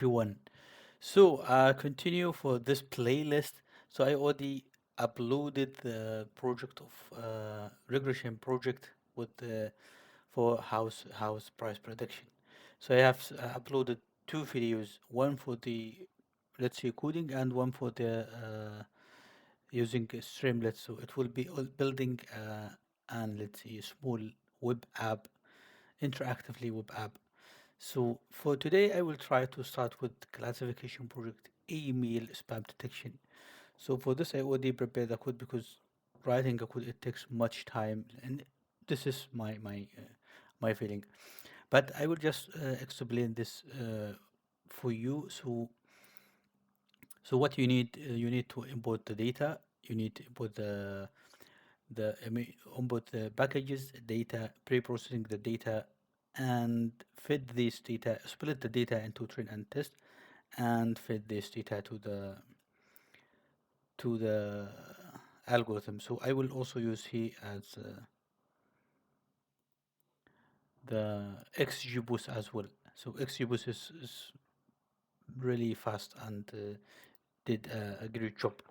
everyone. So continue for this playlist. So I already uploaded the project of regression project with the for house price prediction. So I have uploaded two videos, one for the let's say coding and one for the using Streamlit. So it will be all building and let's say a small web app, interactively web app. So for today, I will try to start with classification project email spam detection. So for this, I already prepared the code because writing a code it takes much time, and this is my feeling. But I will just explain this for you. So what you need to import the data. You need to import import the packages, data, pre-processing the data, and feed this data, split the data into train and test, and feed this data to the algorithm. So I will also use here as the XGBoost as well. So XGBoost is really fast and did a great job.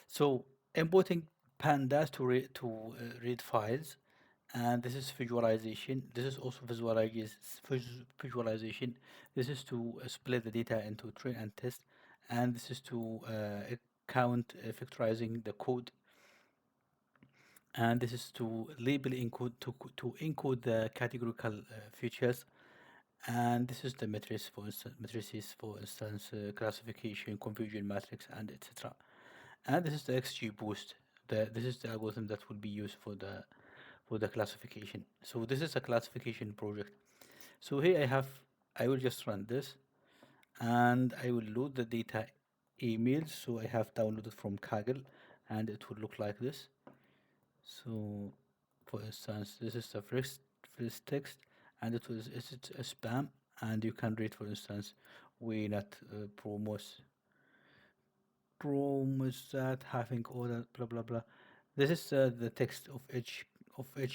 So importing pandas to read files, and this is visualization. This is also visualization. This is to split the data into train and test, and this is to count factorizing the code, and this is to label encode to encode the categorical features, and this is the matrices for instance, classification, confusion matrix, and etc. And this is the XGBoost. This is the algorithm that will be used for the classification. So this is a classification project. So here I will just run this, and I will load the data emails. So I have downloaded from Kaggle, and it will look like this. So for instance, this is the first text, and it's a spam, and you can read, for instance, we not promise that having order blah blah blah. This is the text of each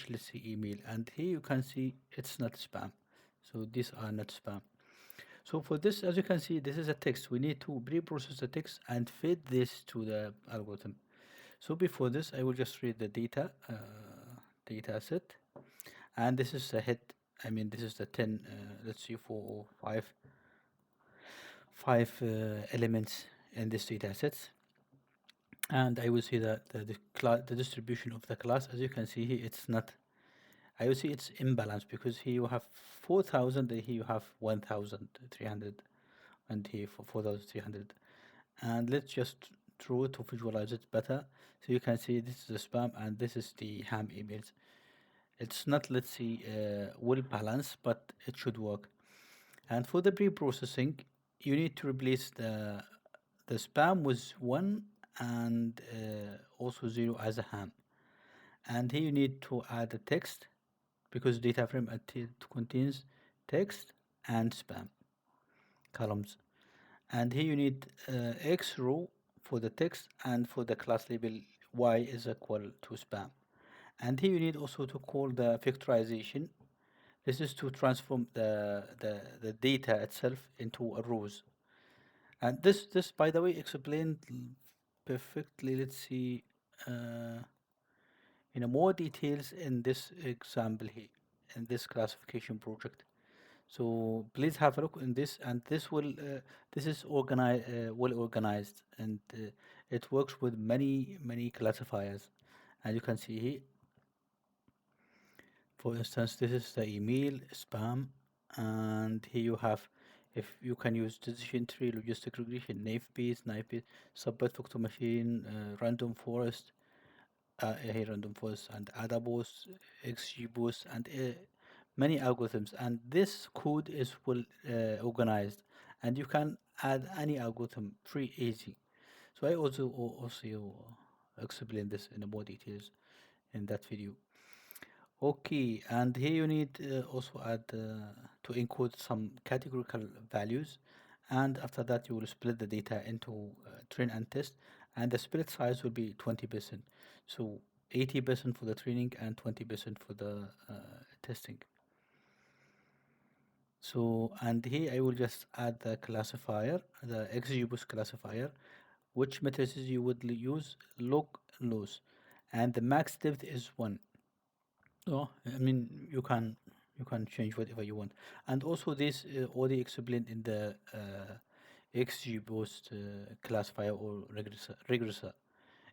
let's say email, and here you can see it's not spam. So these are not spam. So for this, as you can see, this is a text. We need to pre-process the text and feed this to the algorithm. So before this, I will just read the data set, and this is a head. I mean, this is the 10. Let's see, four or five elements in this data set, and I will see that the distribution of the class. As you can see here, it's not. I will see it's imbalanced because here you have 4,000, and here you have 1,300, and here for 4,300. And let's just draw it to visualize it better. So you can see this is the spam and this is the ham emails. It's not, let's see, well balanced, but it should work. And for the pre-processing, you need to replace the spam with one, and also zero as a ham. And here you need to add a text because data frame it contains text and spam columns. And here you need X row for the text, and for the class label Y is equal to spam. And here you need also to call the factorization. This is to transform the data itself into a rows. And this by the way explained perfectly. Let's see uh, in a more details in this example here, in this classification project. So please have a look in this, and this is organized, well organized, and it works with many classifiers. And you can see here, for instance, this is the email spam, and here you have, if you can use decision tree, logistic regression, naive base, subnet vector machine, random forest, here random forest, and adaboost, xgboost, and many algorithms. And this code is well organized, and you can add any algorithm pretty easy. So I also explain this in more details in that video. Okay, and here you need also add to encode some categorical values, and after that you will split the data into train and test, and the split size will be 20%. So 80% for the training and 20% for the testing. So, and here I will just add the classifier, the XGBoost classifier, which matrices you would use, log, loss, and the max depth is 1. Oh, I mean, you can change whatever you want. And also this already explained in the XGBoost classifier or regressor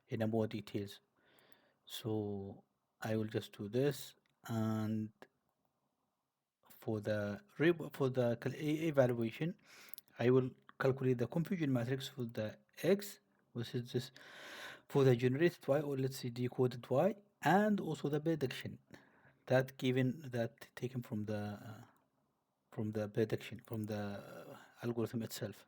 in a more details. So I will just do this, and for the evaluation, I will calculate the confusion matrix for the x, which is this for the generated y, or let's say decoded y, and also the prediction that given that taken from the prediction from the algorithm itself.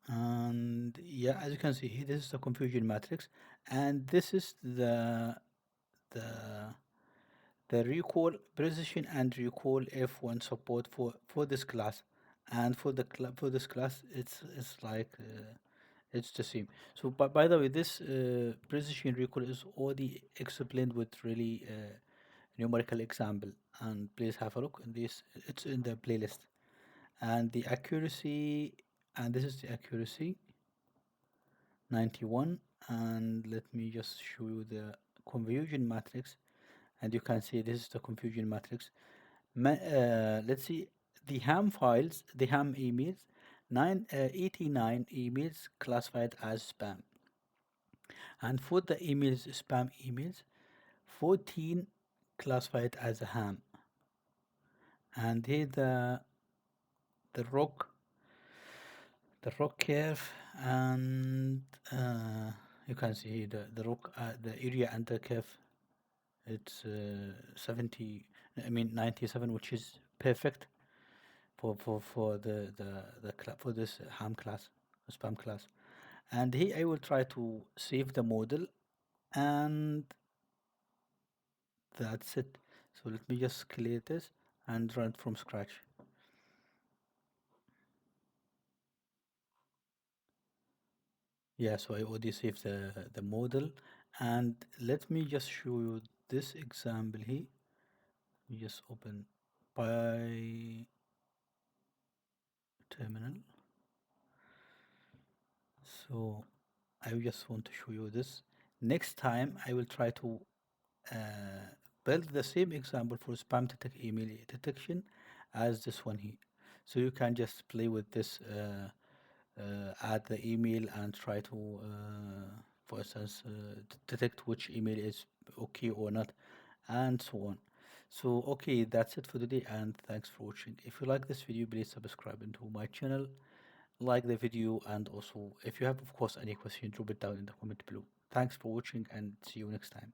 And yeah, as you can see here, this is the confusion matrix, and this is the the recall precision and recall F1 support for this class, and for this class it's like it's the same. So by the way, this precision recall is already explained with really numerical example, and please have a look in this. It's in the playlist. And the accuracy, and this is the accuracy 91. And let me just show you the confusion matrix, and you can see this is the confusion matrix. Let's see the ham files, the ham emails, 89 emails classified as spam, and for the emails, spam emails, 14 classified as a ham. And here the rock the rock curve, and you can see the rock the area under curve. It's 70, I mean 97, which is perfect for for this ham class, spam class. And here I will try to save the model, and that's it. So let me just clear this and run it from scratch. Yeah, so I already saved the model, and let me just show you this example here. We just open by terminal. So I just want to show you this. Next time I will try to build the same example for spam email detection as this one here. So you can just play with this, add the email and try to, for instance, detect which email is okay or not, and so on. So okay, that's it for today, and thanks for watching. If you like this video, please subscribe into my channel, like the video, and also if you have of course any question, drop it down in the comment below. Thanks for watching, and see you next time.